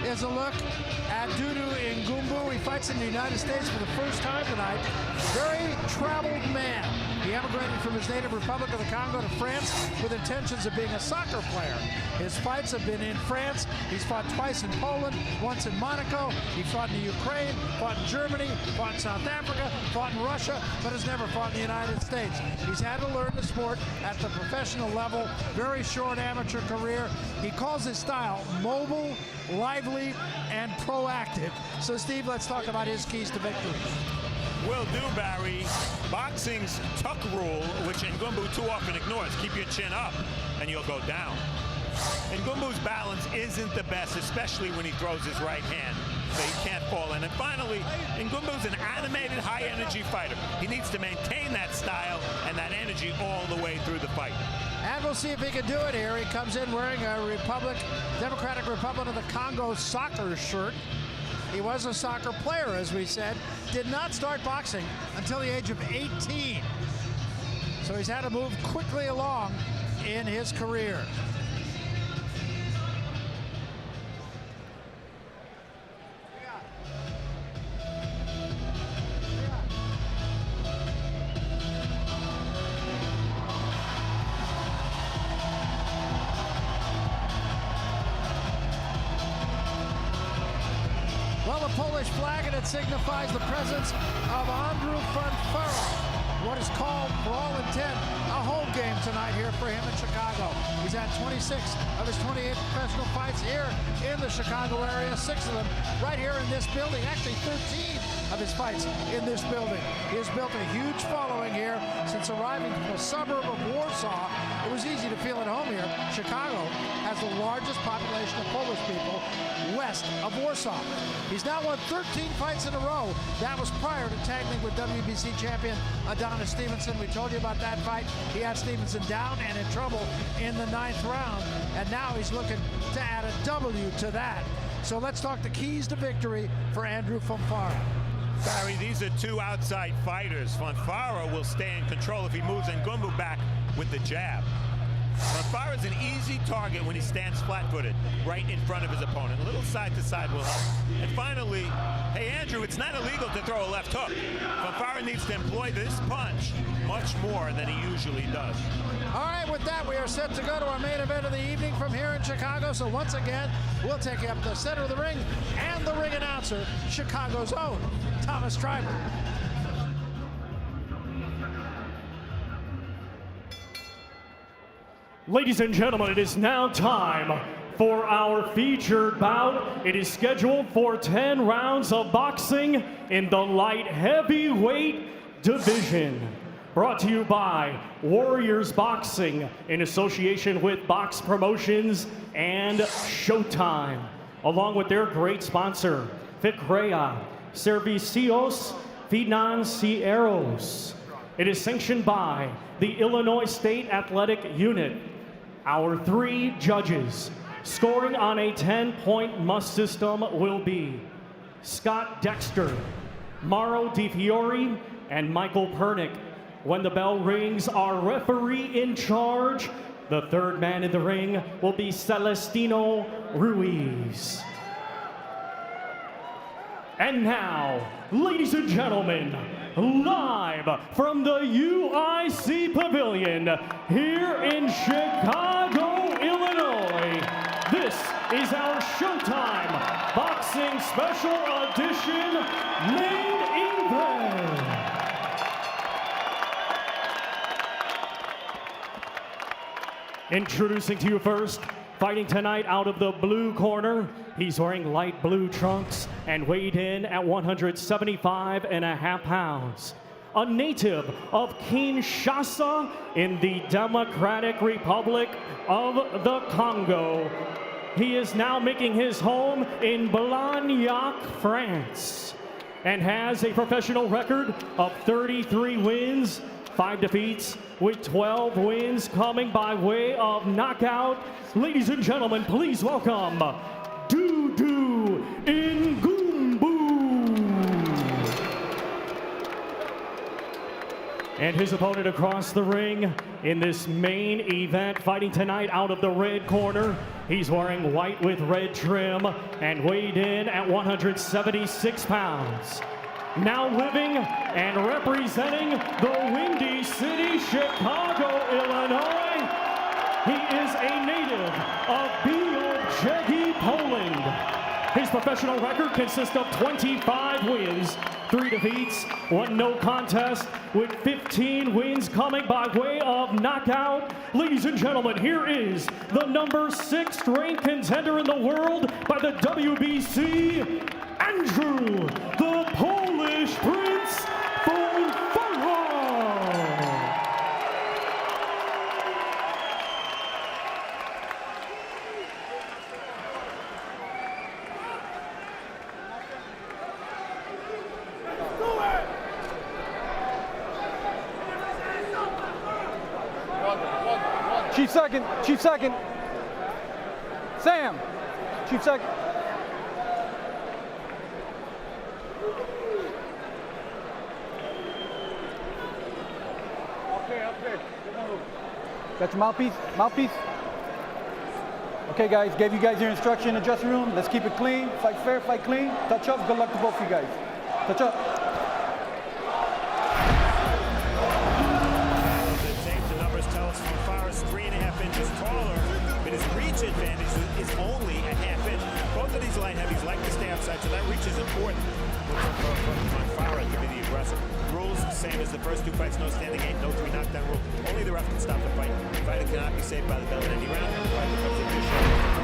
is a look at Doudou Ngumbu. He fights in the United States for the first time tonight. Very traveled man. He emigrated from his native Republic of the Congo to France with intentions of being a soccer player. His fights have been in France. He's fought twice in Poland, once in Monaco. He fought in the Ukraine, fought in Germany, fought in South Africa, fought in Russia, but has never fought in the United States. He's had to learn the sport at the professional level. Very short amateur career. He calls his style mobile, lively, and proactive. So, Steve, let's talk about his keys to victory. Will do, Barry. Boxing's tuck rule, which Ngumbu too often ignores. Keep your chin up and you'll go down. Ngumbu's balance isn't the best, especially when he throws his right hand, so he can't fall in. And finally, Ngumbu's an animated, high-energy fighter. He needs to maintain that style and that energy all the way through the fight. And we'll see if he can do it here. He comes in wearing a Democratic Republic of the Congo soccer shirt. He was a soccer player, as we said. Did not start boxing until the age of 18. So he's had to move quickly along in his career. Well, the Polish flag, and it signifies the presence of Andrej Fonfara. What is called, for all intent, a home game tonight here for him in Chicago. He's had 26 of his 28 professional fights here in the Chicago area, 6 of them right here in this building, actually 13 of his fights in this building. He has built a huge following here since arriving from a suburb of Warsaw. It was easy to feel at home here. Chicago has the largest population of Polish people west of Warsaw. He's now won 13 fights in a row. That was prior to tagging with WBC champion Adonis Stevenson. We told you about that fight. He had Stevenson down and in trouble in the 9th round, and now he's looking to add a W to that. So let's talk the keys to victory for Andrej Fonfara. Barry, these are two outside fighters. Fonfara will stay in control if he moves Ngumbu back with the jab. Fonfara is an easy target when he stands flat-footed right in front of his opponent. A little side-to-side will help. And finally, hey, Andrew, it's not illegal to throw a left hook. Fonfara needs to employ this punch much more than he usually does. All right, with that, we are set to go to our main event of the evening from here in Chicago. So once again, we'll take you up to the center of the ring and the ring announcer, Chicago's own Thomas Treiber. Ladies and gentlemen, it is now time for our featured bout. It is scheduled for 10 rounds of boxing in the light heavyweight division. Brought to you by Warriors Boxing in association with Box Promotions and Showtime, along with their great sponsor, Ficrea Servicios Financieros. It is sanctioned by the Illinois State Athletic Unit. Our 3 judges scoring on a 10-point must system will be Scott Dexter, Mauro Di Fiore, and Michael Pernick. When the bell rings, our referee in charge, the 3rd man in the ring, will be Celestino Ruiz. And now, ladies and gentlemen, live from the UIC Pavilion here in Chicago, Illinois, this is our Showtime Boxing Special Edition main event. Introducing to you first, fighting tonight out of the blue corner, he's wearing light blue trunks and weighed in at 175.5 pounds. A native of Kinshasa in the Democratic Republic of the Congo. He is now making his home in Blagnac, France, and has a professional record of 33 wins, 5 defeats, with 12 wins coming by way of knockout. Ladies and gentlemen, please welcome Doudou Ngumbu. And his opponent across the ring in this main event, fighting tonight out of the red corner. He's wearing white with red trim and weighed in at 176 pounds. Now living and representing the Windy City, Chicago, Illinois, he is a native of Białęki, Poland. His professional record consists of 25 wins, 3 defeats, 1 no contest, with 15 wins coming by way of knockout. Ladies and gentlemen, here is the number 6th ranked contender in the world by the WBC, Andrew, the Polish Prince Fonfara. Chief second, Chief second. Sam, Chief second. Okay. Got your mouthpiece? Mouthpiece? Okay, guys, gave you guys your instruction in the dressing room. Let's keep it clean, fight fair, fight clean. Touch up, good luck to both of you guys. Touch up. Fonfara's 3.5 inches taller, but his reach advantage is only a half inch. Both of these light heavies like to stay outside, so that reach is important for Fonfara to be the aggressor. Rules same as the first 2 fights: no standing 8, no 3 knockdown rule. Only the ref can stop the fight. The fighter cannot be saved by the bell in any round. The fight becomes official.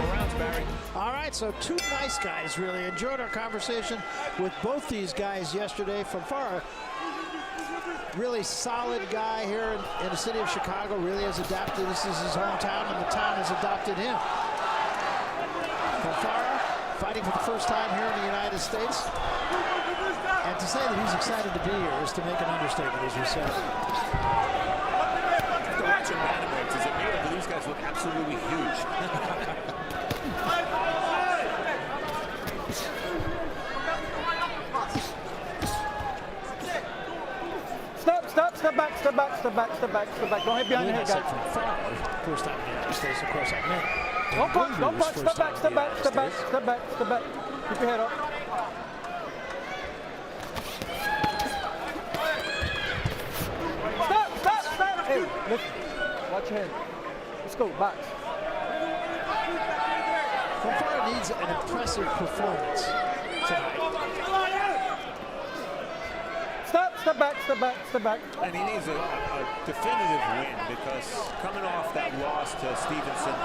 4 rounds, Barry. All right, so 2 nice guys. Really enjoyed our conversation with both these guys yesterday. Fonfara, really solid guy here in the city of Chicago, really has adapted. This is his hometown, and the town has adopted him. Fonfara fighting for the first time here in the United States. And to say that he's excited to be here is to make an understatement, as you said. After watching Bantamweights, it's a miracle these guys look absolutely huge. Step back. Don't hit behind the head, guys. First time in the United States, of course, I meant. Don't punch, step back. Keep your head up. Stop. Hey, listen, watch your head. Let's go, box. Fonfara needs an impressive performance tonight. Step back. And he needs a definitive win, because coming off that loss to Stevenson,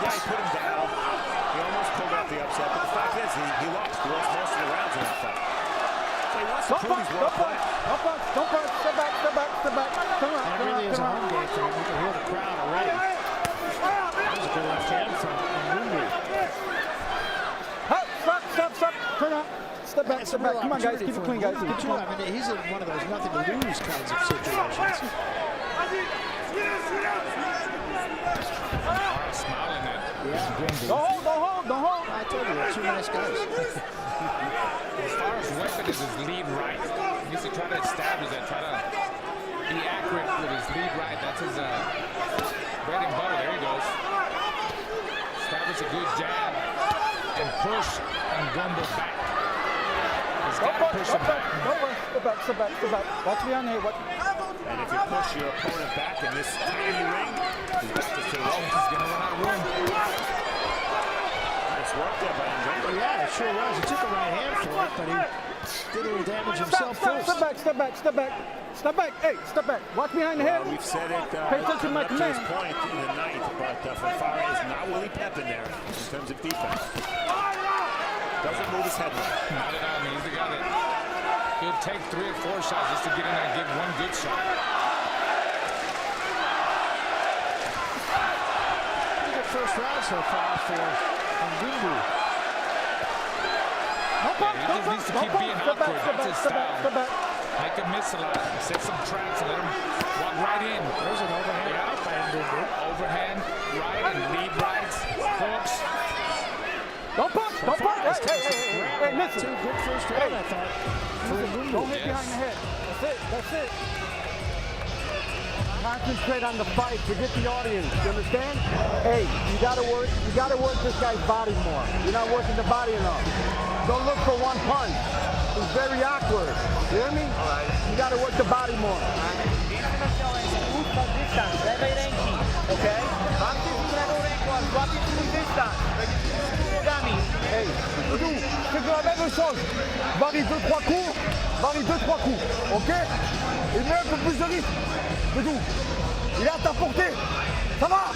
yeah, he put him down. He almost pulled off the upset, but the fact is he lost. He lost most of the rounds in that fight. So he wants to prove he's world class. Don't punch. Step back. Come on. That really is a home game for him. You can hear the crowd already. That was a good left hand from Ngumbu. Stop. Turn out. Step back. Come on, guys. Keep it clean, guys. Keep it clean. I mean, he's in one of those nothing to lose kinds of situations. Smiling at Don't hold. I told you, they're 2 nice guys. as far as weapon is his lead right. He needs to try to establish that, try to be accurate with his lead right. That's his bread and butter. There he goes. Establish a good jab and push Ngumbu back. He's got to push him back. Step back. Watch behind the head. And if you push your opponent back in this tiny ring, he's back to the wall. He's going to run out of room. Nice work there by Ngumbu. Yeah, it sure was. He took a right hand for it, but he did a little damage himself first. Step back. Hey, step back. Watch behind the head. We've said it Pay attention to my up to command. this point in the night, but Fonfara is not Willie Pep in there in terms of defense. Doesn't move his head right. Not at all. I mean, he's the guy that he'll take 3 or 4 shots just to get in there and give 1 good shot. Pretty good first round so far for Ngumbu. He just needs to keep being awkward. That's his style. Step back. Make him miss a lot. Set some traps and let him walk right in. There's an overhand right by Ngumbu. Overhand right and lead rights. Hooks. Don't punch. Hey, listen. 2 good first round, I thought. For Ngumbu. Don't hit behind the head. That's it. Concentrate on the fight. Forget the audience. You understand? Hey, you gotta work this guy's body more. You're not working the body enough. Don't look for one punch. It's very awkward. You hear me? All right. You gotta work the body more. Okay? Hey, Doudou, c'est de la même chose. Varie 2-3 coups, varie 2-3 coups. Ok? Et mets un peu plus de risque. Doudou, il est à ta portée. Ça va?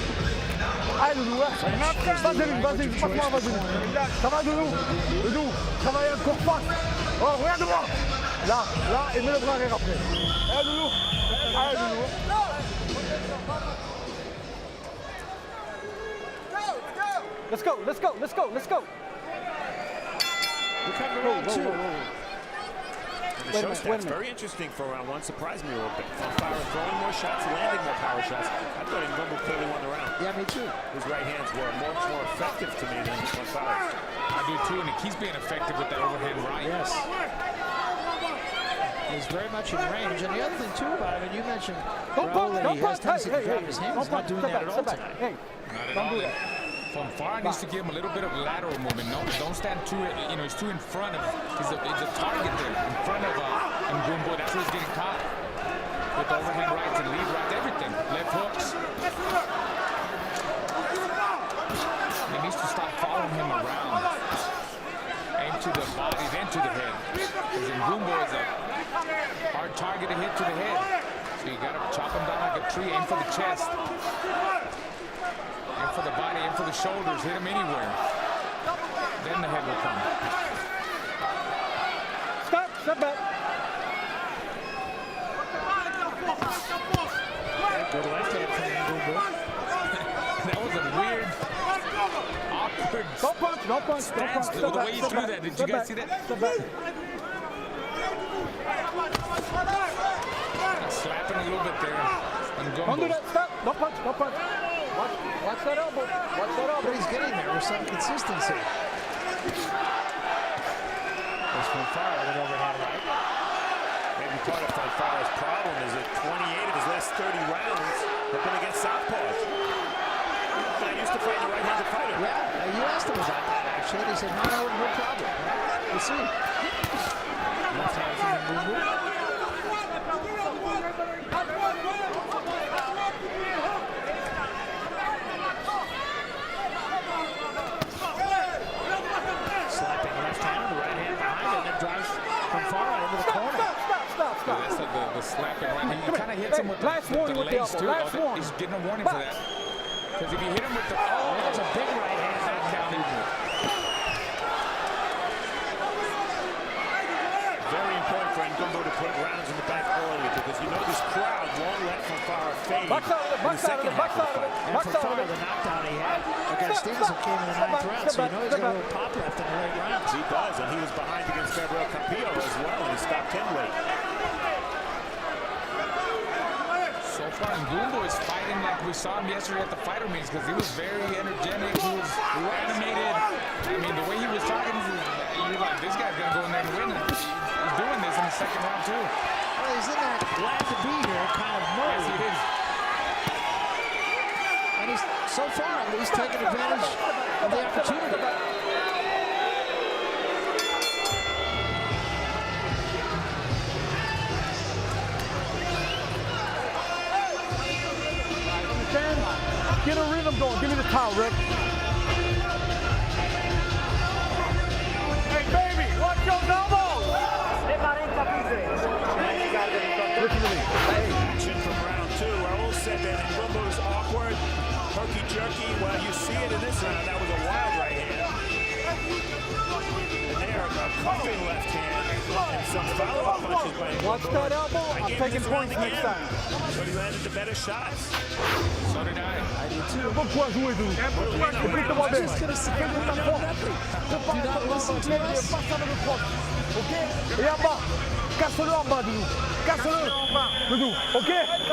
Allez Doudou, hein? Vas-y, passe-moi, vas-y. Ça va Doudou? Doudou, travaille encore face. Oh, regarde-moi. Là, et mets le bras arrière après. Allez Doudou. Allez Doudou. Let's go. We come to round two. The show stats very interesting for round one. Surprised me a little bit. Fonfara throwing more shots, landing more power shots. I thought Ngumbu clearly won the round. Yeah, me too. His right hands were much more effective to me than Fonfara's. I do too, and he's being effective with that overhand right. Yes. He's very much in range. And the other thing too about him, you mentioned Raul, that he has tendency to drop his hands. He's not doing that at all tonight. Hey, Not at all. Fonfara needs to give him a little bit of lateral movement. No, don't stand too, he's too in front of, he's a target there, in front of Ngumbu. That's where he's getting caught. With overhand rights and lead rights, everything. Left hooks. He needs to stop following him around. Aim to the body, then to the head. Because Ngumbu is a hard target to hit to the head. So you got to chop him down like a tree, aim for the chest. Aim for the body, aim for the shoulders, hit him anywhere. Then the head will come. Step back. Good left hand from Ngumbu. That was a weird, awkward Don't punch. stance. The way he threw that, did you guys see that? Step back. Slapping a little bit there. Don't do that. Stop. Don't punch. Watch that elbow. But he's getting there with some consistency. There's Fonfara with an overhand right. Maybe part of Fonfara's problem is that 28 of his last 30 rounds have been against southpaws. I used to fight the right-handed fighter. Yeah, you asked him about that actually. He said, no problem. We'll see. Left hand from Ngumbu. Slapping left hand, the right hand behind it, and then drives Fonfara into the corner. Stop. That's the slapping right. He kind of hits him with Last warning the with the legs elbow. too. Last warning. He's getting a warning for that. Because if you hit him with the That's a big right hand. that counted. Very important for Ngumbu to put rounds in the back early because you know this crowd won't let Fonfara fade in the second half of the fight. And Fonfara, the knockdown he had against Stevenson came in the 9th round, so you know he's got a little pop left in the late rounds. He does, and he was behind against Gabriel Campillo as well, and he stopped him late. So far, Ngumbu is fighting like we saw him yesterday at the fighter meetings because he was very energetic, he was animated. I mean, the way he was talking, you're like, this guy's going to go in there and win. He's doing this in the second round, too. Well, he's in that glad to be here kind of mode. Yes, he is. And he's, so far at least, taking advantage of the opportunity. Get a rhythm going. Give me the towel, Rick. Hey, baby, watch your elbows. Listen to me. Action from round two. Raul said that Ngumbu's awkward, herky-jerky. Well, you see it in this round. That was a wild right hand. And there, a cuffing left hand and some follow-up punches by Ngumbu. Watch that elbow. I'm taking points next time. But he landed the better shots. So did I. Pourquoi jouer, Doudou? Écoute-moi bien. Do not listen to us. Ok? Et en bas. Casse-le en bas, Doudou. Casse-le. Doudou. Ok?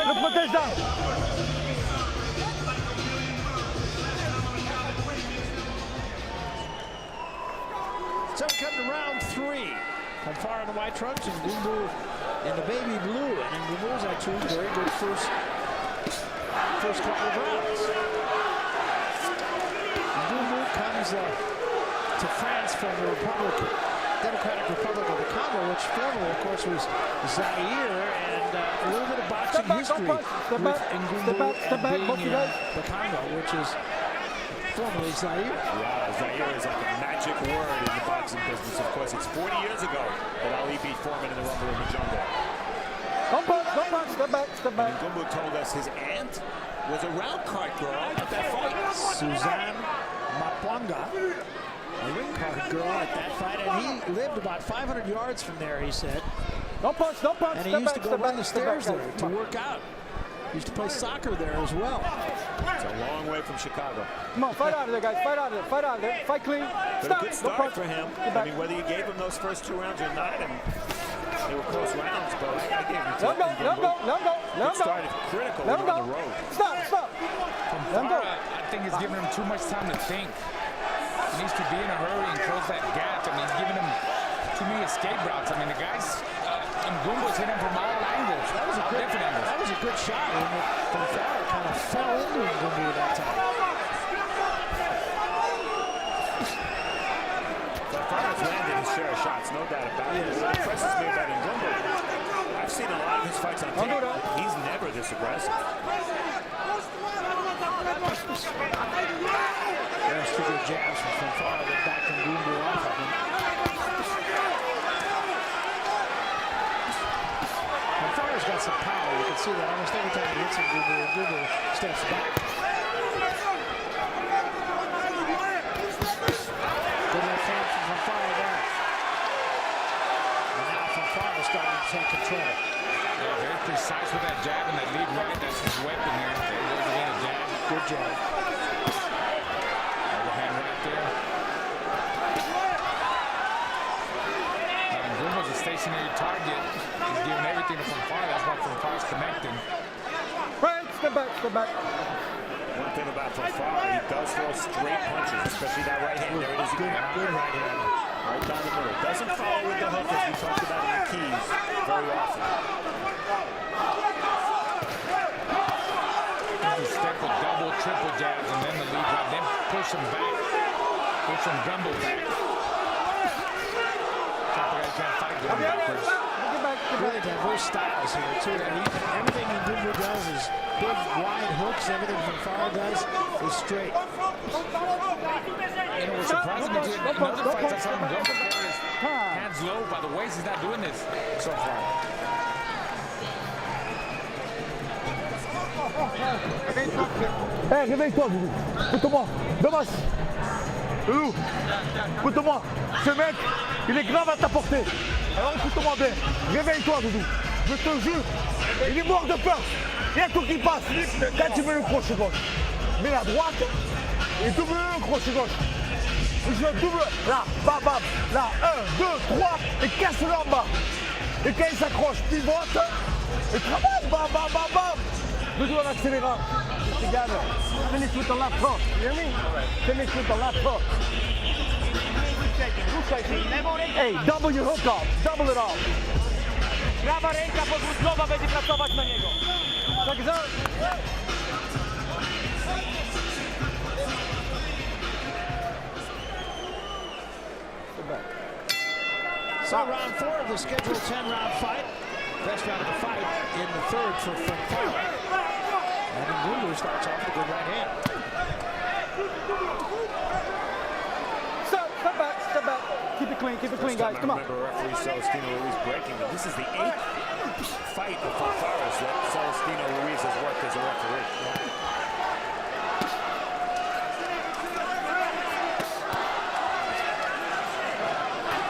Le protège là. So come to round three. Fonfara in the white trunks and Ngumbu in the baby blue. And Ngumbu's had two very good first first couple of rounds. Ngumbu comes to France from the Democratic Republic of the Congo, which formerly, of course, was Zaire, and a little bit of boxing history with Ngumbu being the Congo, which is formerly Zaire. Yeah, Zaire is like a magic word in the boxing business. Of course, it's 40 years ago that Ali beat Foreman in the Rumble in the Jungle. Don't punch, step back. And Ngumbu told us his aunt was a round cart girl at that fight. Suzanne Mapwanga, a ring card girl at that fight, and he lived about 500 yards from there, he said. Don't punch. And he used to go run the stairs there to work out. He used to play soccer there as well. It's a long way from Chicago. Come on, fight out of there, guys. Fight out of there. Fight clean. But Stop. a good start for him. I mean, whether you gave him those first 2 rounds or not, and they were close rounds, but I gave him two. Let him go. It started critical when on the road. Stop. Fonfara, I think he's giving him too much time to think. He needs to be in a hurry and close that gap. I mean, he's giving him too many escape routes. I mean, the guys, Ngumbu's hitting him from all angles. That was a good shot, and Fonfara kind of fell into Ngumbu that time. Fonfara's landed his share of shots, no doubt about it. What impresses me about Ngumbu, I've seen a lot of his fights on tape. He's never this aggressive. There's 2 good jabs from Fonfara that backed Ngumbu off of him. Fonfara's got some power. You can see that almost every time he hits Ngumbu steps back. Good left hand from Fonfara there. And now Fonfara starting to take control. Yeah, very precise with that jab and that lead right. That's his weapon here. There goes again, a jab. Good jab. Overhand right there. And Ngumbu's a stationary target. He's giving everything to Fonfara. That's why Fonfara's connecting. Right, step back. One thing about Fonfara, he does throw straight punches, especially that right hand. There it is again. Good right hand. Right down the middle. Doesn't follow with the hook as we talked about in the keys very often. Step with double, triple jabs, and then the lead right. Then push him back. Push him Ngumbu back. Guy can't fight going backwards. Really diverse styles here, too. And everything Ngumbu does is big, wide hooks. Everything Fonfara does is straight. You know, what's surprising me too, in other fights I saw Ngumbu carry his hands low by the waist. He's not doing this so far. Réveille-toi, Doudou. Écoute-moi. Dommage. Doudou, écoute-moi. Ce mec, il est grave à ta portée. Alors écoute-moi bien. Réveille-toi, Doudou. Je te jure, il est mort de peur. Il y a tout qui passe. Quand tu mets le crochet gauche, mets la droite et double le crochet gauche. Je double. Là, bam, bam. Là, 1, 2, 3 et casse-le en bas. Et quand il s'accroche, pivote et travaille. Bam, bam, bam, bam. Doudou en accélérant. Together. Finish with the left hook. You hear me? Finish with the left hook. Hey, double your hook off. Double it off. Prawa ręka podwózkowa będzie pracować na niego. Tak za... So round 4 of the scheduled 10-round fight. Best round of the fight in the 3rd for Fonfara. And Ngumbu starts off with a good right hand. Step back. Keep it clean, guys. Come on. I remember referee Celestino Ruiz breaking, but this is the 8th fight of Fonfara's that Celestino Ruiz has worked as a referee.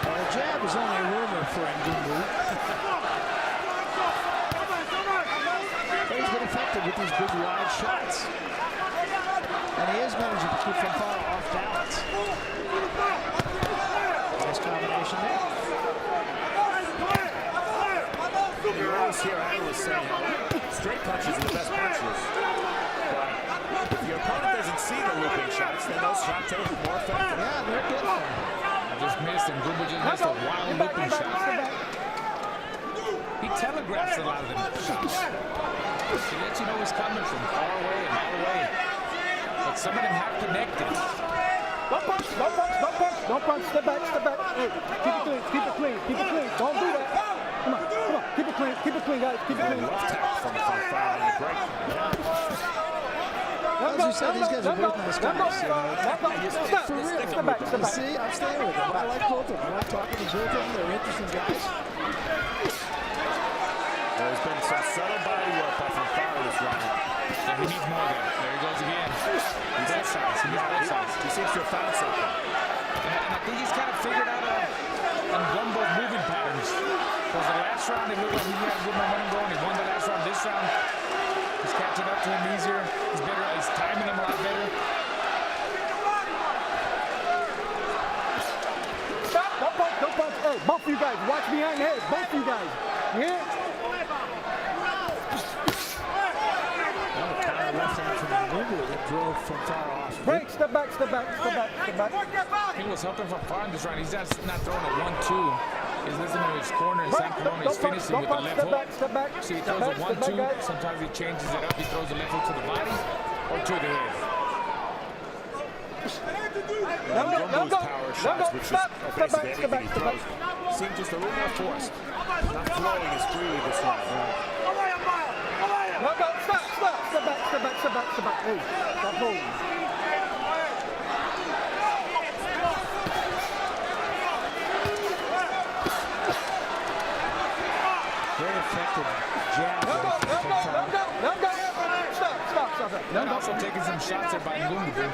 Well, the jab is only a rumor for Ngumbu. But he's been effective with these big wide shots. And he is managing to keep Fonfara off balance. Nice combination there. You always hear analysts saying straight punches are the best punches. But if your opponent doesn't see the looping shots, then those shots are more effective. Yeah, they're good there. Just missed, and Ngumbu just missed a wild looping shot. He He telegraphs a lot of them shots. He lets you know he's coming from far away and all the way. But some of them have connected. Don't punch, don't punch, don't punch, don't punch. Step back, step back. Hey, keep it clean, keep it clean, keep it clean. Don't do that. Come on, come on. Keep it clean, guys. Keep it clean. Left tap from Fonfara on the break. As you said, these guys are both nice guys. Step back, step back. See, I'm staying with them. I like both of them. I like talking to both of them. They're interesting guys. There's been some subtle body work by Fonfara this round. Yeah, he needs more of that. There he goes again. He's both sides. He needs both sides. He seems to have found something. And I think he's kind of figured out Ngumbu's moving patterns. Because the last round, it looked like he had good momentum going. He won the last round. This round, he's catching up to him easier. He's better. He's timing him a lot better. Stop, don't punch, don't punch. Hey, both of you guys, watch behind the head. Both of you guys. You hear? Left hand from Ngumbu that drove Fonfara off. Break, step back, step back, step back, step back. He was helping Fonfara in this round. He's just not throwing a 1-2. He's listening to his corner, and San Corona is finishing with the left hook. Step back, So he throws a 1-2. Sometimes he changes it up. He throws the left hook to the body or to the head. Ngumbu's power shots, which is basically everything he throws, seem just a little more forced. Not flowing as freely this round. No, stop, step back, step back, step back, step back. Hey, stop holding. Very effective jab. No, stop. And also taking some shots there by Ngumbu.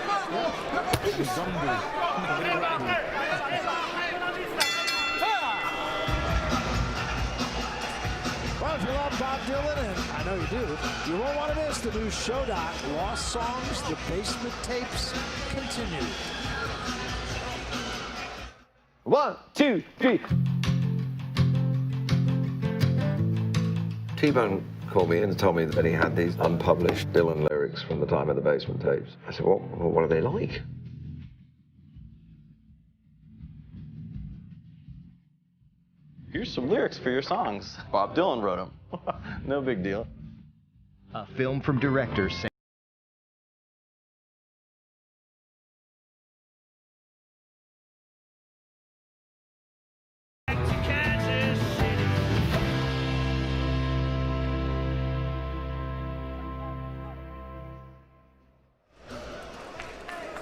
Well, if you love Bob Dylan, and I know you do, you won't want to miss the new show doc, Lost Songs, The Basement Tapes, continue. 1, 2, 3. T-Bone called me in and told me that he had these unpublished Dylan lyrics from the time of the Basement Tapes. I said, well, what are they like? Here's some lyrics for your songs. Bob Dylan wrote them. No big deal. A film from director Sam.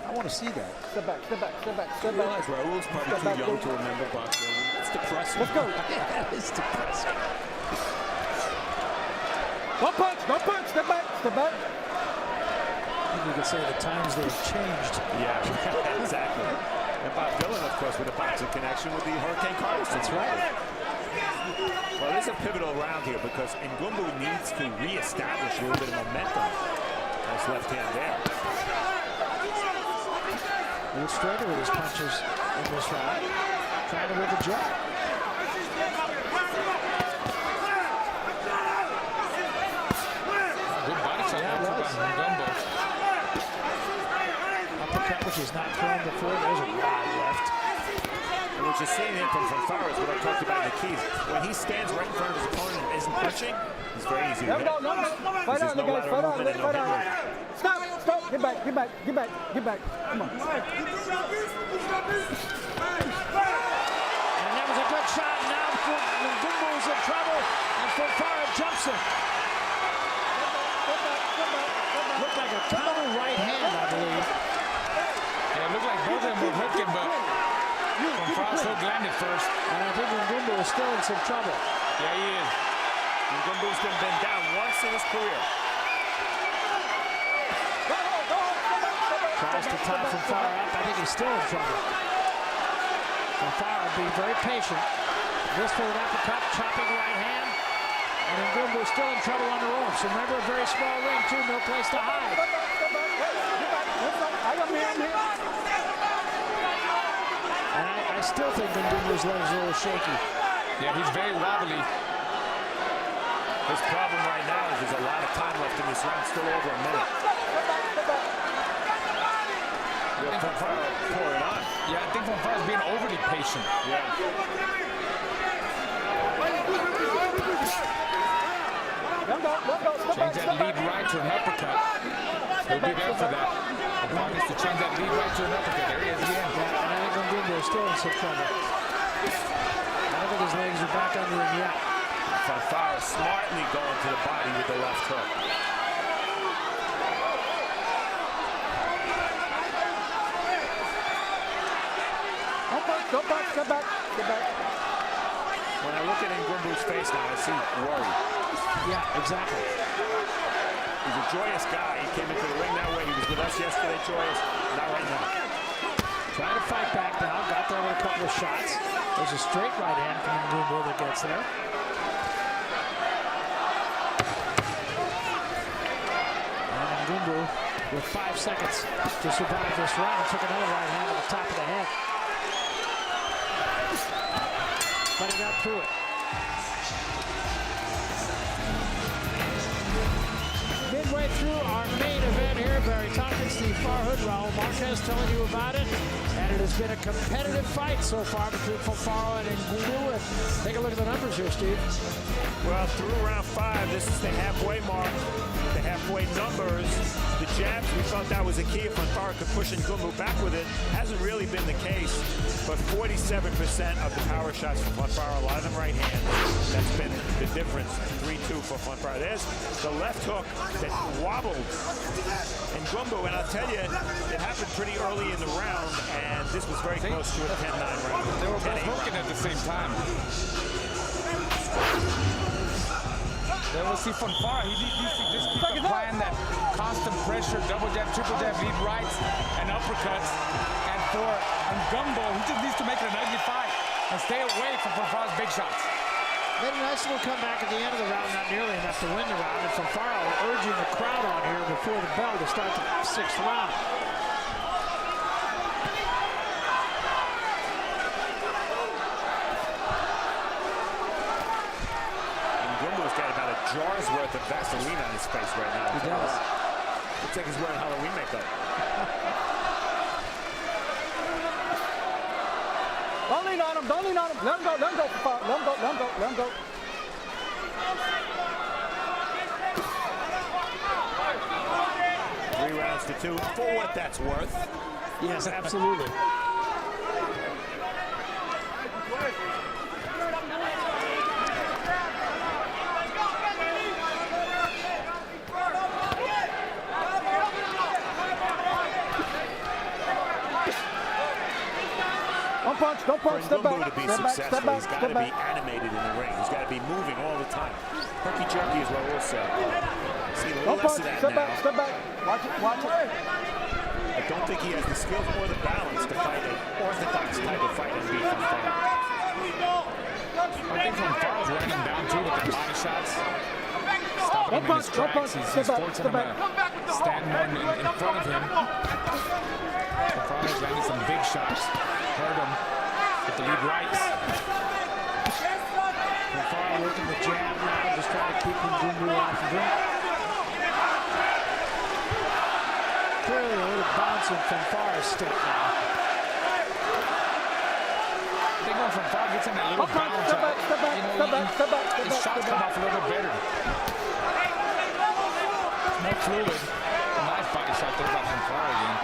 I want to see that. Step back. I realize Raul's probably too young to remember boxing. It's depressing. Let's go. Yeah, it's depressing. Don't punch, step back. I think you could say the times they've changed. Yeah, exactly. And Bob Dylan, of course, with a boxing connection with the Hurricane Carlos. That's right. Well, this is a pivotal round here because Ngumbu needs to reestablish a little bit of momentum. Nice left hand there. A little straighter with his punches in this round. Trying to whip a jab. Good body shot there by Ngumbu. Uppercut, which he's not thrown before. There's a wild left. And what you're seeing here from Fonfara is what I talked about in the keys. When he stands right in front of his opponent and isn't punching, he's very easy to hit. No. Fight on, guys. Fight on. Stop. Get back. Come on. And that was a good shot. Now Ngumbu's in trouble, and Fonfara jumps him. Looked like a counter right hand, I believe. Yeah, it looked like both of them were hooking, but Fonfara's hook landed first. And I think Ngumbu is still in some trouble. Yeah, he is. Ngumbu's been down once in his career. Tries to tie Fonfara up. I think he's still in trouble. Fonfara being very patient. This for an uppercut, chopping right hand. And Ngumbu still in trouble on the ropes. Remember, a very small ring, too. No place to hide. And I still think Ngumbu's legs are a little shaky. Yeah, he's very wobbly. His problem right now is there's a lot of time left in this round, still over a minute. Fonfara pouring on. Yeah, I think Fonfara's being overly patient. Yeah. Change that lead right to an uppercut. He'll be there for that. Fonfara needs to change that lead right to an uppercut. There he is again. Yeah, and I think Ngumbu is still in some trouble. I don't think his legs are back under him yet. Fonfara smartly going to the body with the left hook. Don't punch, step back, step back. When I look at Ngumbu's face now, I see worry. Yeah, exactly. He's a joyous guy. He came into the ring that way. He was with us yesterday, joyous. Not right now. Trying to fight back now. Got there with a couple of shots. There's a straight right hand from Ngumbu that gets there. And Ngumbu, with 5 seconds to survive this round, took another right hand to the top of the head. But he got through it. Midway through our main event here, Barry Tompkins, Steve Farhood, Raul Marquez telling you about it. And it has been a competitive fight so far between Fonfara and Ngumbu. And take a look at the numbers here, Steve. Well, through round 5, this is the halfway mark. The halfway numbers. The jabs, we thought that was a key. If Fonfara could push Ngumbu back with it, hasn't really been the case. But 47% of the power shots from Fonfara, a lot of them right hand. That's been the difference. 3-2 for Fonfara. There's the left hook that wobbled Ngumbu, and I'll tell you, it happened pretty early in the round, and this was very close to a 10-9 round. They were both hooking at the same time. Then we'll see Fonfara. He needs to just keep applying that constant pressure, double jab, triple jab, lead rights, and uppercuts. And for Ngumbu, he just needs to make it an ugly fight and stay away from Fonfara's big shots. Made a nice little comeback at the end of the round, not nearly enough to win the round. And Fonfara urging the crowd on here before the bell to start the 6th round. Ngumbu's got about a jar's worth of Vaseline on his face right now. He does. Looks like he's wearing Halloween makeup. Don't lean on him, don't lean on him. Let him go, let him go, let him go, let him go, let him go. 3 rounds to 2, for what that's worth. Yes, absolutely. Don't punch, step back. To be successful, he's got to be animated in the ring. He's got to be moving all the time. Herky jerky is what we'll say. See a little less of that step now. back, step back. Watch it, watch it. I don't think he has the skills or the balance to fight an orthodox type of fight and beat Fonfara. I think Fonfara's wearing him down too with the body shots. Stopping him in his tracks. He's forcing him to stand more in front of him. Fonfara's landing some big shots. Heard him with the lead rights. Fonfara working the jab now, just trying to keep Ngumbu off the ground. Clearly a little bounce in Fonfara's step now. I think when Fonfara gets in that little bounce, his shots come off a little bit better. More fluid. Nice body shot there by Fonfara again.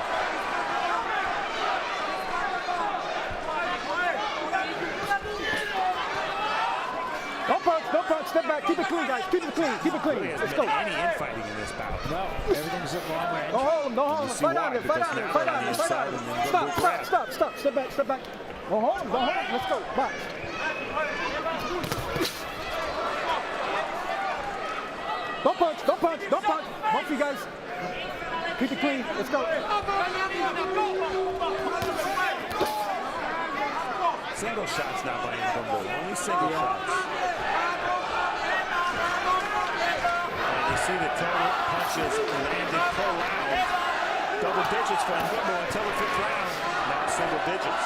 Don't punch, step back, keep it clean, guys, keep it clean, keep it clean. Let's go. Any infighting in this bout. No, everything's at long range. Don't hold him, don't hold him. Fight on him, fight on him, fight on him, fight on him. Stop, step back, step back. Don't hold him, let's go, box. Don't punch. Both of you guys, keep it clean, let's go. Single shots now by Ngumbu. Only single shots. And you see the total punches landed per round. Double digits for Ngumbu until the 5th round. Now single digits.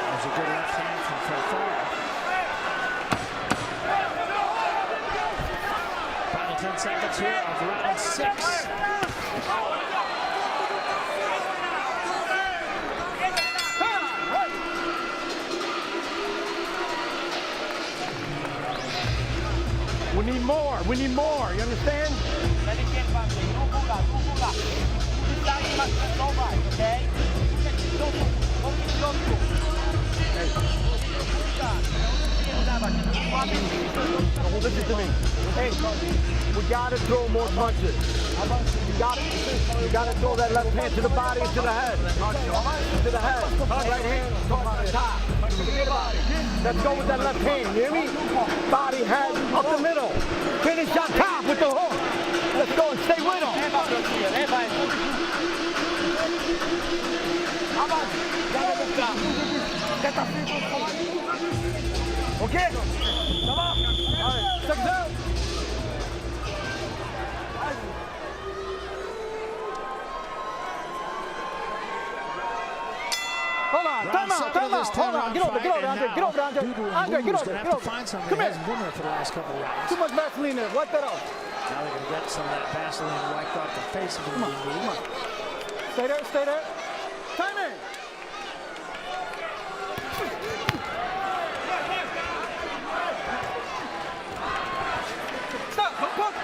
There's a good left hand from Fonfara. Final 10 seconds here of round 6. need more. We need more. You understand? Listen to me. Hey, we gotta throw more punches. You gotta throw that left hand to the body and to the head. To the head. Right hand on top. Let's go with that left hand. You hear me? Body, head, up the middle. Finish on top with the hook. Let's go and stay with him. Okay? Come on. All right. Check it out. Hold on. Time out. Hold on. Get over, Andre. Get over, Andre. Andre, get over. Have to find something. He hasn't been there for the last couple of rounds. Too much Vaseline there. Wipe that off. Now they're going to get some of that Vaseline wiped off the face of him. Come on. Stay there. Stay there. Timing. Stop. Don't pump.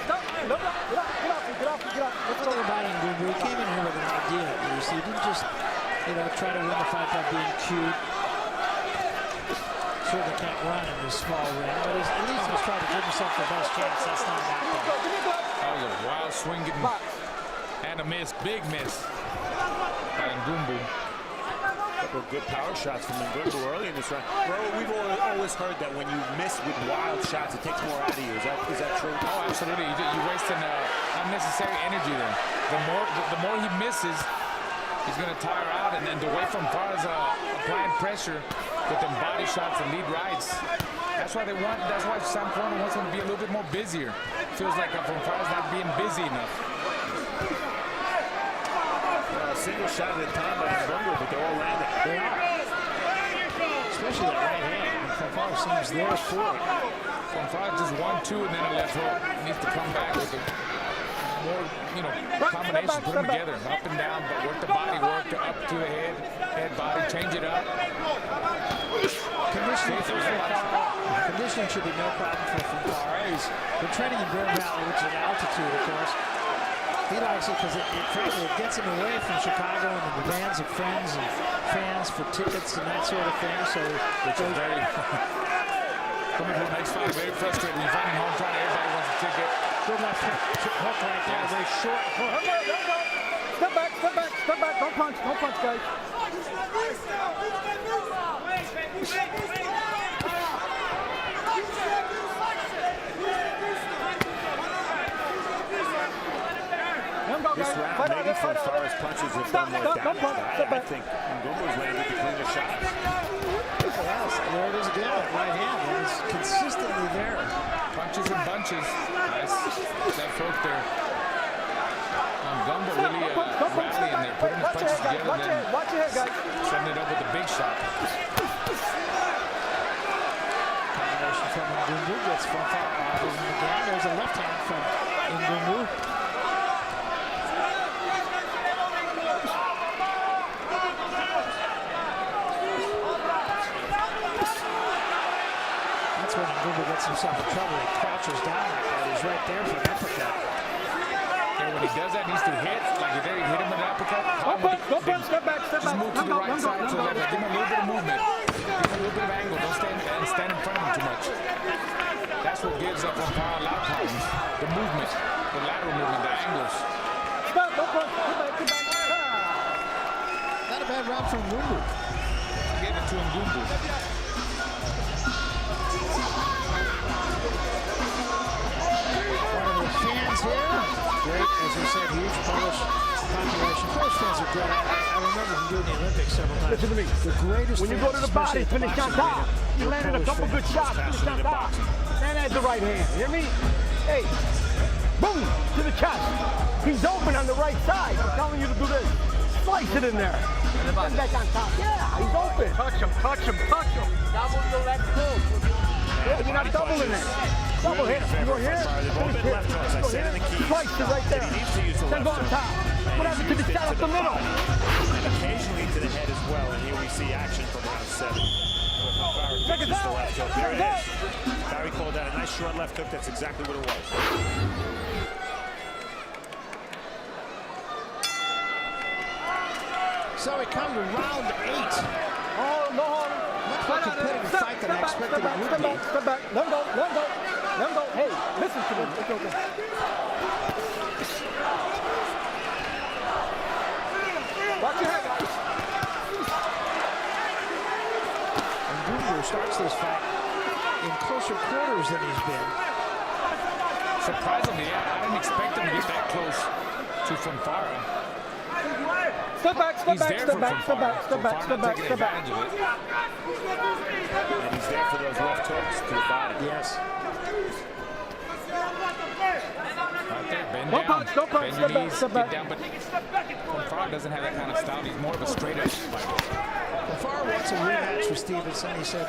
Stop. Get off. Let's talk about Ngumbu. He came in here with an idea. You see, he didn't just, try to win the fight by being cute. Certainly can't run in this small ring, but at least he's trying to give himself the best chance. That's not happening. That was a wild swing and a miss, big miss by Ngumbu. Couple of good power shots from Ngumbu early in this round. Bro, we've always heard that when you miss with wild shots, it takes more out of you. Is that true? Oh, absolutely. You're wasting unnecessary energy there. The more he misses, he's going to tire out, and the way Fonfara's applying pressure with them body shots and lead rights. That's why Sam Corner wants him to be a little bit more busier. Feels like Fonfara's not being busy enough. A single shot at a time by Ngumbu, but they're all landing. They are. Especially that right hand. Fonfara seems there for it. Fonfara just 1-2 and then a left hook. Needs to come back with more, combinations, put them together, up and down, but work the body, up to the head body, change it up. Conditioning should be no problem for Fonfara. He's been training in Bear Valley, which is an altitude, of course. He likes it because it gets him away from Chicago and the demands of friends and fans for tickets and that sort of thing. So which is very coming to the next fight, very frustrating. You find him home trying, everybody wants a ticket. Good left hook right there, very short hook. Step back. Don't punch, guys. This round, maybe Fonfara's punches have done more damage. I think Ngumbu's landed the cleaner shot. Yes, there it is again, right hand. It is consistently there. Punches and bunches. Nice left hook there. Ngumbu really rallying there, putting his punches together and then watch your head, guys. setting it up with a big shot. Combination from Ngumbu gets Fonfara off him again. There's a left hand from Ngumbu. That's when Ngumbu gets himself in trouble. He crouches down like that. He's right there for an uppercut. And when he does that, he needs to hit. Like if there, hit him with an uppercut. Don't punch, step back. Just move to the right side to the left. Give him a little bit of movement. Give him a little bit of angle. Don't stand in front of him too much. That's what gives up on power a lot of problems. The movement, the lateral movement, the angles. Stop, don't punch. Get back. Not a bad round from Ngumbu. Give it to Ngumbu. One of the fans here. Great, as we said, huge Polish population. Polish fans are good. I remember them doing the Olympics several times. Listen to me. The greatest when you go to the body, finish on top. You landed a couple good shots, finish on top. And add the right hand. You hear me? Hey, boom, to the chest. He's open on the right side. I'm telling you to do this. Slice it in there. And back on top. Yeah, he's open. Touch him. Double the left hook. Yeah, you're not doubling it. Double hit. You go here. Finish here. Go here. Slice it right there. Then go on top. What happened to the shot up the middle? And occasionally to the head as well. And here we see action from round 7. Fonfara pitches the left hook. There it is. Barry called that a nice short left hook. That's exactly what it was. So we come to round 8. Oh, no. Much more competitive fight than I expected it would be. Step back. Let him go. Let him go. Let him go. Hey, listen to me. It's okay. Watch your head, guys. And Ngumbu starts this fight in closer quarters than he's been. Surprisingly, I didn't expect him to get that close to Fonfara. Step back, step He's back, there step for back, step back, Fonfara. step back, step back, Taking step back. advantage of it. And he's there for those left hooks to the body. Yes. Right there, bend Don't down. punch, don't punch, Bend your step back, knees, step get back. down. But Fonfara doesn't have that kind of style. He's more of a straight-up fighter. Fonfara wants a rematch with Stevenson. He said,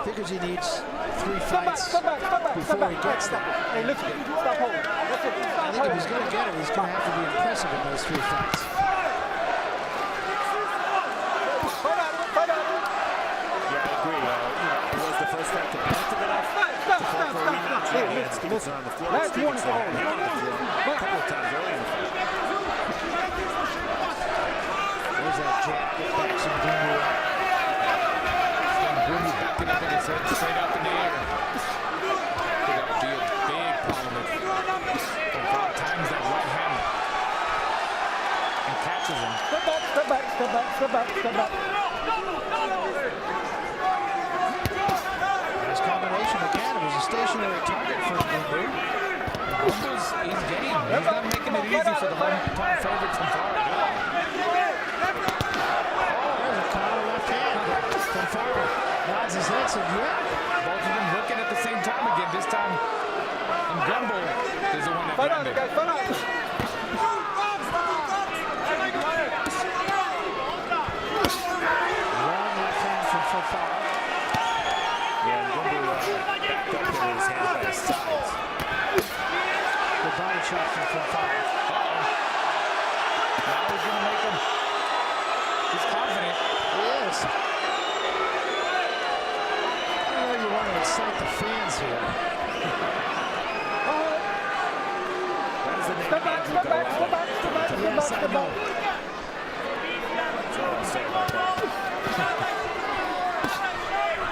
figures he needs 3 Step back, fights step back, step back, step before back. he gets there. Hey, listen, stop holding. That's it. I Stop think if he's holding. going to get it, he's going to have to be impressive in those 3 fights. Fight out, fight out. Yeah, I agree. It was the first fight competitive enough to call for a rematch. Hey, He had Stevenson on the floor. Last warning Stevenson for had him on the floor a couple of times early in the fight. There's that jab that backs Ngumbu up. Ngumbu backing up in his head, straight up in the air. That would be a big problem if Fonfara times that right hand and catches him. Step back, step back, step back, step back, step back. Nice combination again. It was a stationary target for Ngumbu. Ngumbu's he's getting him. He's not making it easy for the hometown favorite Fonfara. There's a counter left hand. Fonfara nods his head, said, yeah. Both of them looking at the same time again. This time, Ngumbu is the one that Fight out, grabbed it. guys, fight out. Long left hand from Fonfara. Yeah, Ngumbu backed up with his hands by his sides. The body shot from Fonfara. Now he's going to make him. He's confident. He is. I know you want to excite the fans here. That is the name Step back, Andrew step back, Doudou. step back, step back, step back, Yes, I step know. back. That's all I'll say about that.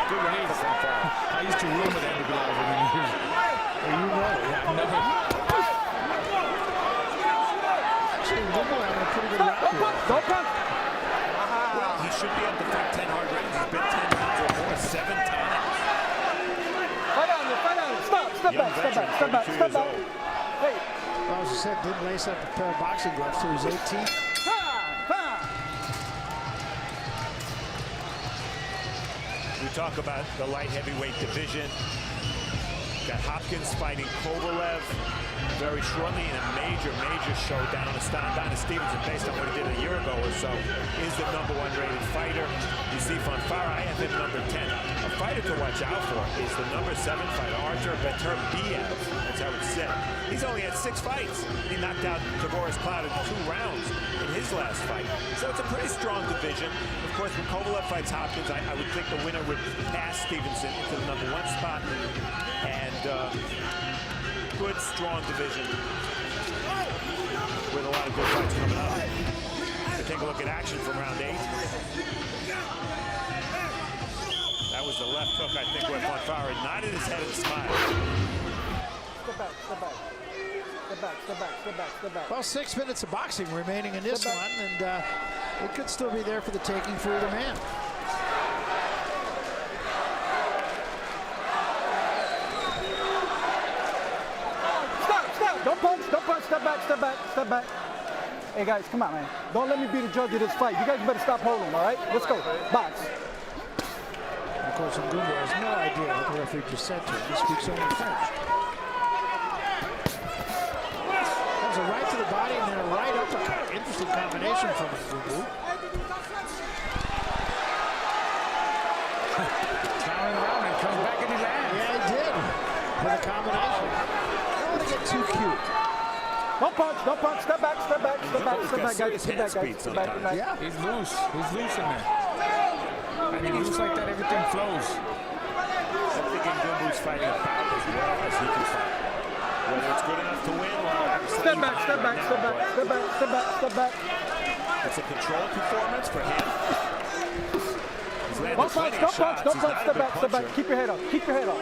Good release, Fonfara. I used to room with Andrew Doudou for many years. You know it. Never. Actually, Ngumbu having a pretty good round here. Don't punch. Well, he should be up to 10 hard rounds. He's been 10 rounds or more 7 times. Fight out, fight out. Stop, step back, step back, step back, step back. Hey. Well, as I said, didn't lace up a pair of boxing gloves till he was 18. We talk about the light heavyweight division. Got Hopkins fighting Kovalev very shortly in a major showdown. Adonis Stevenson, based on what he did a year ago or so, is the #1 rated fighter. You see Fonfara, I have him #10. A fighter to watch out for is the #7 fighter, Artur Beterbiev. That's how it's said. He's only had 6 fights. He knocked out Tavoris Cloud in 2 rounds in his last fight. So it's a pretty strong division. Of course, when Kovalev fights Hopkins, I would think the winner would pass Stevenson into the #1 spot. And good, strong division with a lot of good fights coming up. So take a look at action from round 8. That was the left hook, I think, where Fonfara nodded his head and smiled. Step back, step back. Step back, step back, step back, step back. Well, 6 minutes of boxing remaining in this one, and it could still be there for the taking for either man. Don't punch, step back, step back, step back. Hey guys, come on, man. Don't let me be the judge of this fight. You guys better stop holding, all right? Let's go. Box. Of course, Ngumbu has no idea what the referee just said to him. He speaks only French. There's a right to the body and then a right uppercut. Interesting combination from Ngumbu. Turning around and comes back in his hands. Yeah, he did. With a combination. Don't want to get too cute. Don't punch, step back, step back, step back, He's step got back, guys, serious step back, hand guys, speed step back, sometimes. step back. Yeah. He's loose in there. I think it's like that, everything flows. I think Ngumbu's fighting about as well as he can fight. Whether it's good enough to win or Step back, step back, step back, step back, step back, step back. it's a controlled performance for him. He's landed Don't punch, plenty don't of punch, shots. don't He's punch, not a step good back, step back. puncher. Keep your head up, keep your head up.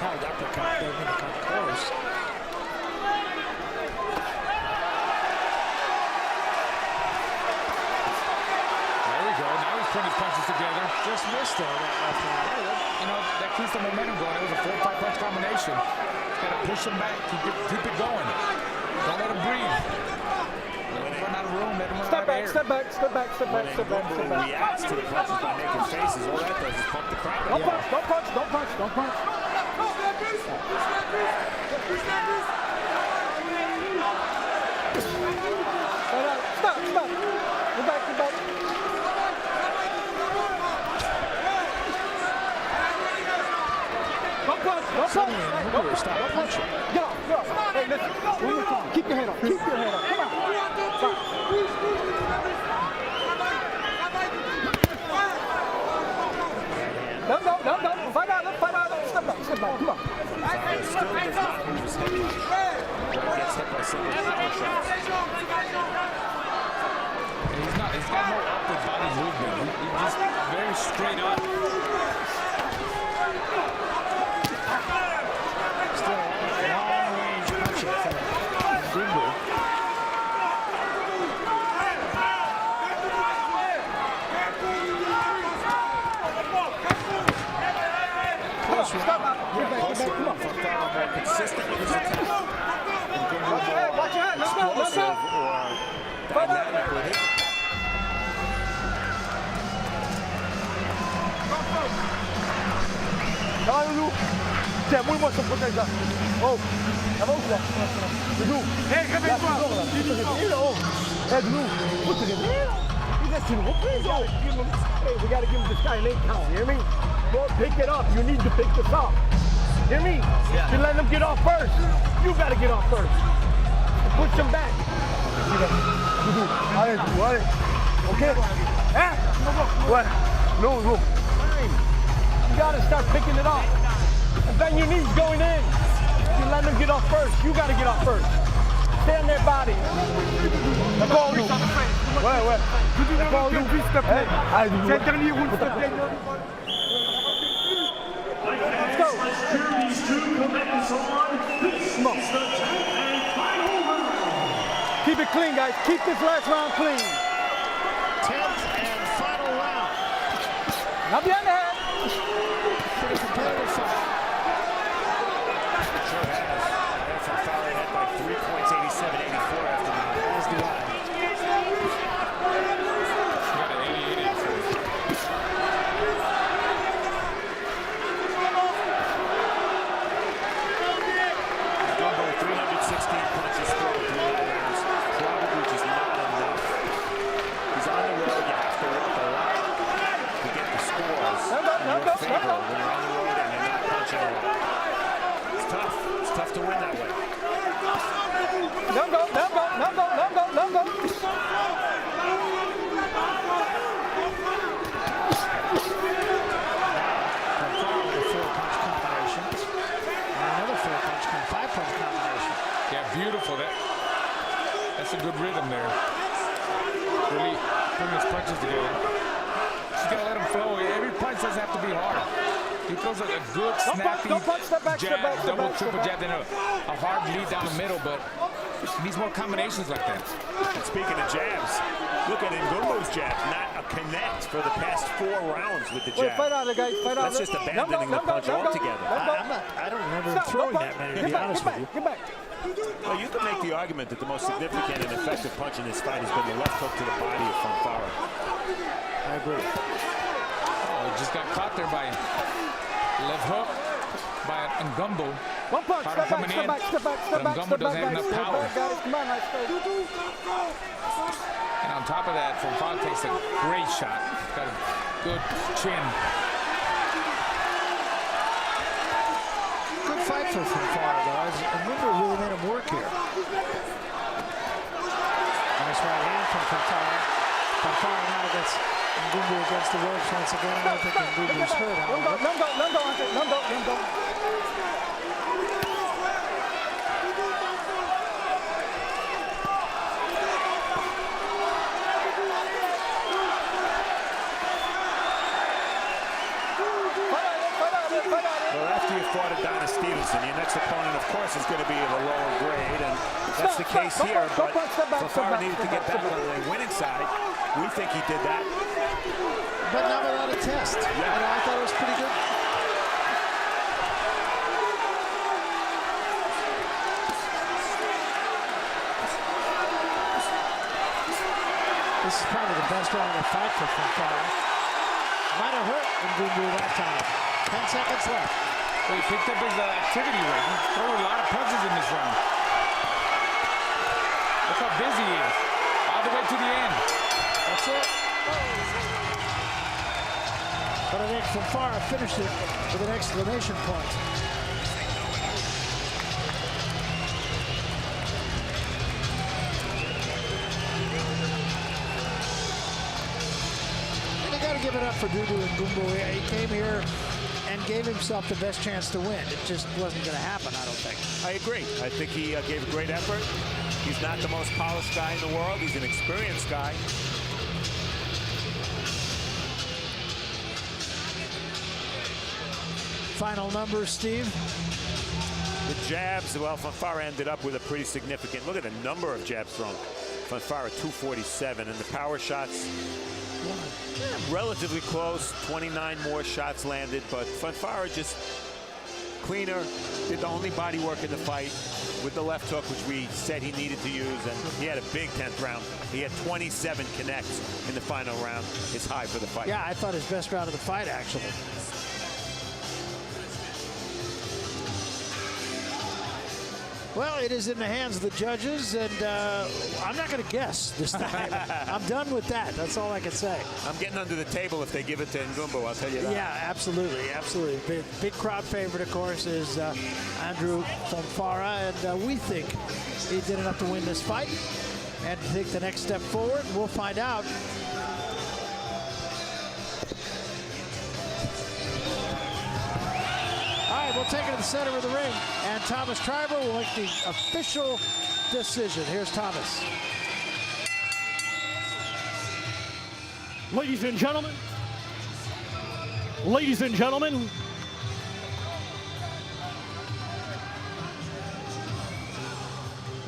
Wow, that uppercut there going to come close. There we go. Now he's putting his punches together. Just missed there, that left hand. You know, that keeps the momentum going. It was a 4-5 punch combination. Got to push him back. Keep it going. Don't let him breathe. Run out of room. Let him run Step out of back, air. step back, step back, step back, When step back, step Ngumbu back. reacts to the punches by making faces, all that does is pump the crowd up. Don't punch, don't punch, don't punch, don't punch. Stop, stop. Get back, get back. Don't punch, don't punch. Don't punch, don't punch. Get off, get off. Hey, listen, one more time. Keep your head up, keep your head up. Come on. No, no, no, no. Fight out, step back, come on. He still does not move his head much. He gets hit by single power shots. He's got no upward body movement. He's just very straight up. Still long-range punching from Ngumbu. Fonfara more consistent with his attack. Ngumbu Watch your hand, let's go, let's go. explosive or dynamic with it. Calma, Doudou. Tiens, mouille-moi son protège là. Oh, ça va ou quoi? Doudou. Hé, réveille-toi. Tu te réveilles là, oh. Hé, Doudou, faut te réveiller là. Il reste une reprise, oh. Hey, we gotta give this guy an 8 count, you hear me? Don't pick it up, you need to pick this up. You hear me? Yeah. You let him get off first. You gotta get off first. Push him back. Doudou, allez, Doudou, allez. Ok? Hein? Ouais. No, no. You gotta start picking it off. And then your knees going in. You let them get off first. You gotta get off first. Stay on their body. D'accord, nous. Ouais, ouais. D'accord, nous. S'il te plaît. Allez, Doudou. C'est le dernier round, s'il te plaît. Let's go. Come on. Keep it clean, guys. Keep this last round clean. 10th and final round. Now behind the head. Pretty competitive fight. Sure has. Fonfara had by 3 points, 87-84 after that. As do I. He got an 88-84. Ngumbu, 316 punches thrown through the rounds. Probably just not enough. He's on the road. You have to work a lot to get the scores in your favor when you're on the road and you're not punching a lot. It's tough. It's tough to win that way. Let go, let go, let go, let go, let go. Fonfara with a 4-punch combination. And another 5-punch combination. Yeah, beautiful. That's a good rhythm there. Really putting his punches together. Just gotta let him flow. Every punch doesn't have to be hard. He throws a good, snappy don't punch, step back, jab, step back, step double, back, triple step jab, then a hard lead down the middle, but he needs more combinations like that. And speaking of jabs, look at Ngumbu's jab. Not a connect for the past 4 rounds with the Wait, jab. fight out there, guys. Fight out That's there. just abandoning the punch altogether. I don't remember him throwing that many, to be honest with you. Get back. Well, you can make the argument that the most significant and effective punch in this fight has been the left hook to the body of Fonfara. I agree. Oh, he just got caught there by left hook. by Ngumbu. One punch, Power step back, coming step in, back, step back, step but back, Ngumbu step doesn't back, have guys. enough Step power. back, guys. Come on, let's go. And on top of that, Fonfara takes a great shot. Got a good chin. Good fight for Fonfara, though. Ngumbu really made him work here. Nice right hand from Fonfara. Fonfara now gets Ngumbu against the ropes once again. I don't think Ngumbu's hurt. Let him go. Well, after you fought Adonis Stevenson, your next opponent, of course, is going to be of a lower grade, and that's the case here. But Fonfara needed to get back on the winning side. We think he did that. But not without a test. I thought it was pretty good. This is probably the best round of the fight for Fonfara. Might have hurt Ngumbu that time. 10 seconds left. Well, he picked up his activity rate. He threw a lot of punches in this round. Look how busy he is. All the way to the end. That's it. But I think Fonfara finished it with an exclamation point. And you got to give it up for Doudou Ngumbu. He came here and gave himself the best chance to win. It just wasn't going to happen, I don't think. I agree. I think he gave a great effort. He's not the most polished guy in the world. He's an experienced guy. Final numbers, Steve? The jabs, well, Fonfara ended up with a pretty significant, look at the number of jabs thrown. Fonfara 247, and the power shots, relatively close, 29 more shots landed, but Fonfara just cleaner, did the only body work in the fight with the left hook, which we said he needed to use, and he had a big 10th round. He had 27 connects in the final round, his high for the fight. Yeah, I thought his best round of the fight, actually. Well, it is in the hands of the judges, and I'm not going to guess this time. I'm done with that. That's all I can say. I'm getting under the table if they give it to Ngumbu, I'll tell you that. Yeah, absolutely, absolutely. Big crowd favorite, of course, is Andrej Fonfara, and we think he did enough to win this fight and to take the next step forward. We'll find out. All right, we'll take it to the center of the ring, and Thomas Triber will make the official decision. Here's Thomas. Ladies and gentlemen, ladies and gentlemen,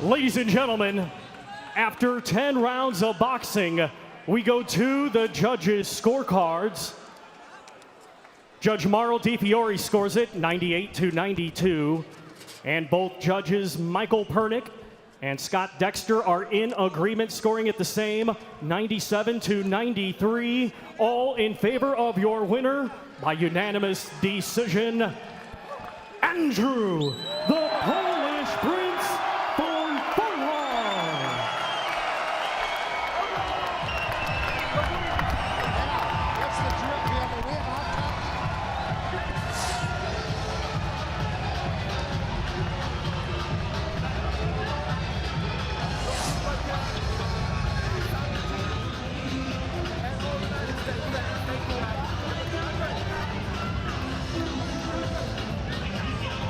ladies and gentlemen, after 10 rounds of boxing, we go to the judges' scorecards. Judge Mauro Di Fiore scores it 98-92, and both judges Michael Pernick and Scott Dexter are in agreement, scoring it the same, 97-93, all in favor of your winner by unanimous decision, Andrew, the Polish Prince Fonfara. What's the drip? We have a win on top.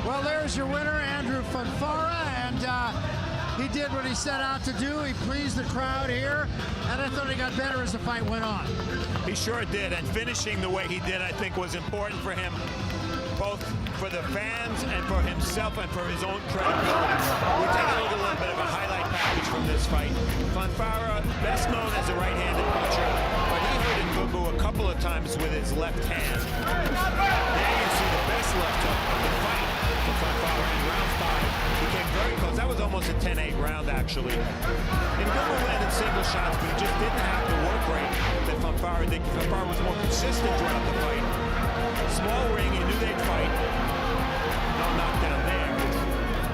Well, there's your winner, Andrej Fonfara, and he did what he set out to do. He pleased the crowd here, and I thought he got better as the fight went on. He sure did, and finishing the way he did, I think, was important for him, both for the fans and for himself and for his own credibility. We're taking a look at a little bit of a highlight package from this fight. Fonfara, best known as a right-handed puncher, but he hurt Ngumbu a couple of times with his left hand. There you see the best left hook of the fight for Fonfara in round 5. He came very close. That was almost a 10-8 round, actually. Ngumbu landed single shots, but he just didn't have the work rate that Fonfara did. Fonfara was more consistent throughout the fight. Small ring, he knew they'd fight. No knockdown there.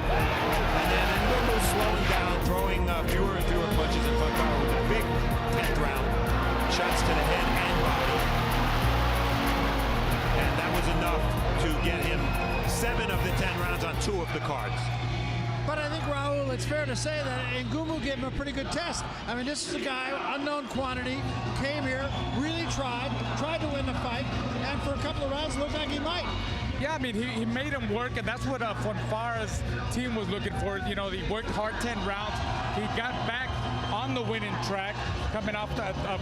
And then Ngumbu slowing down, throwing fewer and fewer punches in Fonfara with a big 10th round. Shots to the head and body. And that was enough to get him 7 of the 10 rounds on 2 of the cards. But I think, Raul, it's fair to say that Ngumbu gave him a pretty good test. I mean, this is a guy, unknown quantity, came here, really tried to win the fight, and for a couple of rounds, looked like he might. Yeah, I mean, he made him work, and that's what Fonfara's team was looking for. You know, he worked hard 10 rounds. He got back on the winning track, coming off a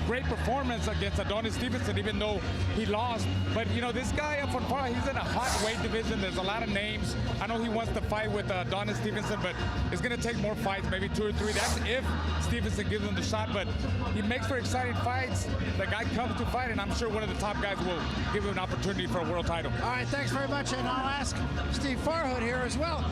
great performance against Adonis Stevenson, even though he lost. But, you know, this guy, Fonfara, he's in a hot weight division. There's a lot of names. I know he wants to fight with Adonis Stevenson, but it's going to take more fights, maybe 2 or 3. That's if Stevenson gives him the shot. But he makes for exciting fights. The guy comes to fight, and I'm sure one of the top guys will give him an opportunity for a world title. All right, thanks very much. And I'll ask Steve Farhood here as well.